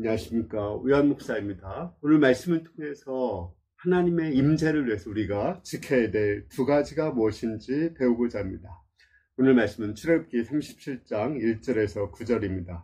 안녕하십니까, 우현 목사입니다. 오늘 말씀을 통해서 하나님의 임재를 위해서 우리가 지켜야 될 두 가지가 무엇인지 배우고자 합니다. 오늘 말씀은 출애굽기 37장 1절에서 9절입니다.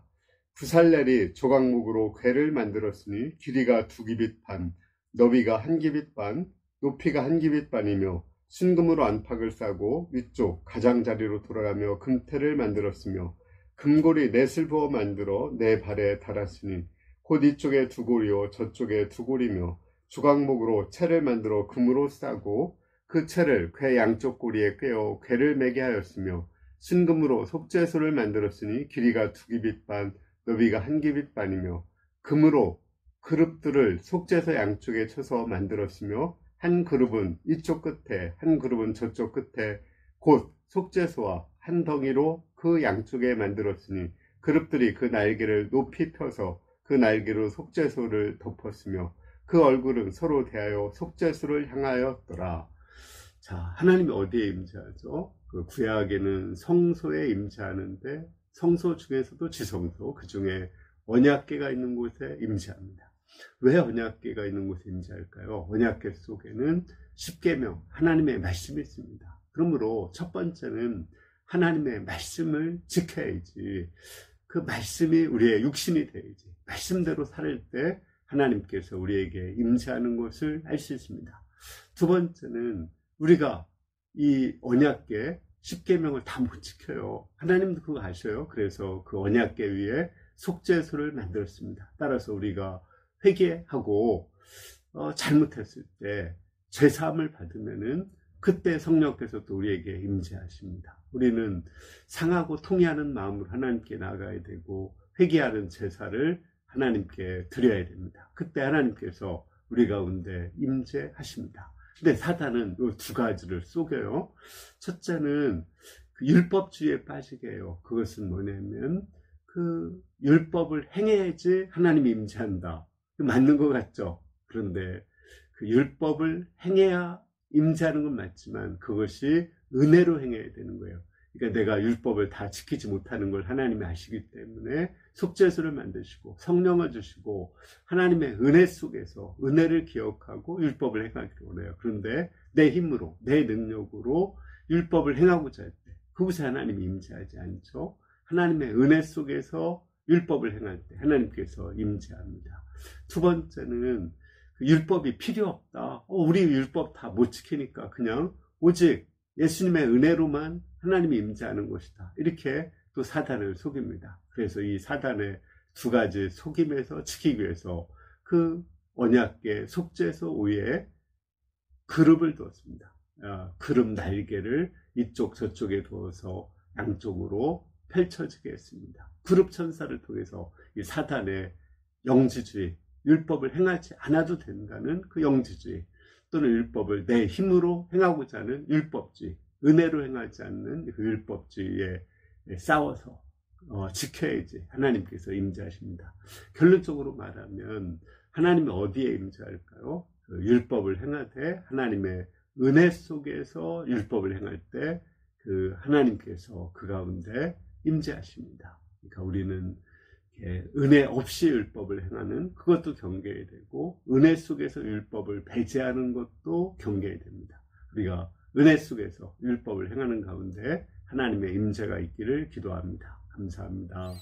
부살렐이 조각목으로 궤를 만들었으니 길이가 2규빗 반, 너비가 1규빗 반, 높이가 1규빗 반이며 순금으로 안팎을 싸고 위쪽 가장자리로 돌아가며 금태를 만들었으며 금고리 넷을 부어 만들어 네 발에 달았으니 곧 이쪽에 두 고리요 저쪽에 두 고리며 조각목으로 채를 만들어 금으로 싸고 그 채를 궤 양쪽 고리에 꿰어 궤를 매게 하였으며 순금으로 속죄소를 만들었으니 길이가 2규빗 반, 너비가 1규빗 반이며 금으로 그룹들을 속죄소 양쪽에 쳐서 만들었으며 한 그룹은 이쪽 끝에 한 그룹은 저쪽 끝에 곧 속죄소와 한 덩이로 그 양쪽에 만들었으니 그룹들이 그 날개를 높이 펴서 그 날개로 속죄소를 덮었으며 그 얼굴은 서로 대하여 속죄소를 향하였더라. 자, 하나님이 어디에 임재하죠? 그 구약에는 성소에 임재하는데 성소 중에서도 지성소, 그 중에 언약궤가 있는 곳에 임재합니다. 왜 언약궤가 있는 곳에 임재할까요? 언약궤 속에는 십계명, 하나님의 말씀이 있습니다. 그러므로 첫 번째는 하나님의 말씀을 지켜야지, 그 말씀이 우리의 육신이 되어야지, 말씀대로 살 때 하나님께서 우리에게 임재하는 것을 알 수 있습니다. 두 번째는 우리가 이 언약궤 십계명을 다 못 지켜요. 하나님도 그거 아셔요. 그래서 그 언약궤 위에 속죄소를 만들었습니다. 따라서 우리가 회개하고 잘못했을 때 죄사함을 받으면은 그때 성령께서 또 우리에게 임재하십니다. 우리는 상하고 통회하는 마음으로 하나님께 나아가야 되고 회개하는 제사를 하나님께 드려야 됩니다. 그때 하나님께서 우리 가운데 임재하십니다. 근데 사단은 이 두 가지를 속여요. 첫째는 그 율법주의에 빠지게 해요. 그것은 뭐냐면 그 율법을 행해야지 하나님이 임재한다. 맞는 것 같죠? 그런데 그 율법을 행해야 임재하는 건 맞지만 그것이 은혜로 행해야 되는 거예요. 그러니까 내가 율법을 다 지키지 못하는 걸 하나님이 아시기 때문에 속죄소를 만드시고 성령을 주시고 하나님의 은혜 속에서 은혜를 기억하고 율법을 행하기를 원해요. 그런데 내 힘으로, 내 능력으로 율법을 행하고자 할 때 그곳에 하나님이 임재하지 않죠. 하나님의 은혜 속에서 율법을 행할 때 하나님께서 임재합니다. 두 번째는 율법이 필요 없다. 우리 율법 다 못 지키니까 그냥 오직 예수님의 은혜로만 하나님이 임재하는 것이다. 이렇게 또 사단을 속입니다. 그래서 이 사단의 두 가지 속임에서 지키기 위해서 그 언약궤 속죄소 위에 그룹을 두었습니다. 그룹 날개를 이쪽 저쪽에 두어서 양쪽으로 펼쳐지게 했습니다. 그룹 천사를 통해서 이 사단의 영지주의, 율법을 행하지 않아도 된다는 그 영지주의, 또는 율법을 내 힘으로 행하고자 하는 율법주의, 은혜로 행하지 않는 그 율법주의에 싸워서 지켜야지 하나님께서 임재하십니다. 결론적으로 말하면 하나님이 어디에 임재할까요? 그 율법을 행하되 하나님의 은혜 속에서 율법을 행할 때 그 하나님께서 그 가운데 임재하십니다. 그러니까 우리는 은혜 없이 율법을 행하는 그것도 경계해야 되고 은혜 속에서 율법을 배제하는 것도 경계해야 됩니다. 우리가 은혜 속에서 율법을 행하는 가운데 하나님의 임재가 있기를 기도합니다. 감사합니다.